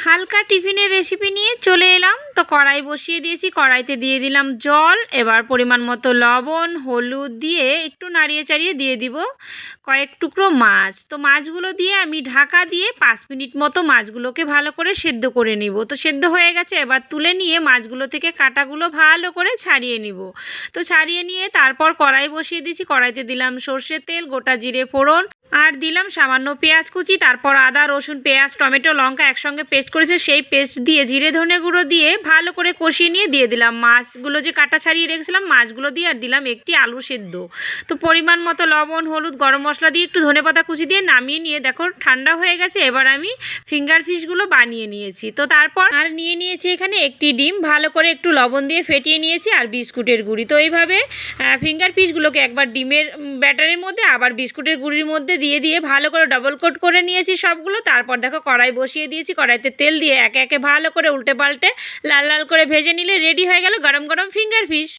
হালকা টিফিনের রেসিপি নিয়ে চলে এলাম। তো কড়াই বসিয়ে দিয়েছি, কড়াইতে দিয়ে দিলাম জল। এবার পরিমাণ মতো লবণ, হলুদ দিয়ে একটু নাড়িয়ে চাড়িয়ে দিয়ে দিব কয়েক টুকরো মাছ। তো মাছগুলো দিয়ে আমি ঢাকা দিয়ে 5 মিনিট মতো মাছগুলোকে ভালো করে সেদ্ধ করে নিব। তো সেদ্ধ হয়ে গেছে, এবার তুলে নিয়ে মাছগুলো থেকে কাঁটাগুলো ভালো করে ছাড়িয়ে নিব। তো ছাড়িয়ে নিয়ে তারপর কড়াই বসিয়ে দিয়েছি, কড়াইতে দিলাম সর্ষের তেল, গোটা জিরে ফোড়ন, আর দিলাম সামান্য পেঁয়াজ কুচি, তারপর আদা রসুন পেঁয়াজ টমেটো লঙ্কা একসঙ্গে পেস্ট করেছে সেই পেস্ট দিয়ে জিরে ধনে গুঁড়ো দিয়ে ভালো করে কষিয়ে নিয়ে দিয়ে দিলাম মাছগুলো যে কাটা ছাড়িয়ে রেখেছিলাম মাছগুলো দিয়ে, আর দিলাম একটি আলু সেদ্ধ। তো পরিমাণ মতো লবণ হলুদ গরম মশলা দিয়ে একটু ধনেপাতা কুচি দিয়ে নামিয়ে নিয়ে দেখো ঠান্ডা হয়ে গেছে। এবার আমি ফিঙ্গার ফিশগুলো বানিয়ে নিয়েছি। তো তারপর আর নিয়ে নিয়েছি এখানে একটি ডিম, ভালো করে একটু লবণ দিয়ে ফেটিয়ে নিয়েছি, আর বিস্কুটের গুঁড়ি। তো এইভাবে ফিঙ্গার ফিশগুলোকে একবার ডিমের ব্যাটারের মধ্যে আবার বিস্কুটের গুঁড়ির মধ্যে দিয়ে দিয়ে ভালো করে ডবল কোট করে নিয়েছি সবগুলো। তারপর দেখো কড়াই বসিয়ে দিয়েছি, কড়াইতে তেল দিয়ে একে একে ভালো করে উল্টে পাল্টে লাল লাল করে ভেজে নিলে রেডি হয়ে গেল গরম গরম ফিঙ্গার ফিশ।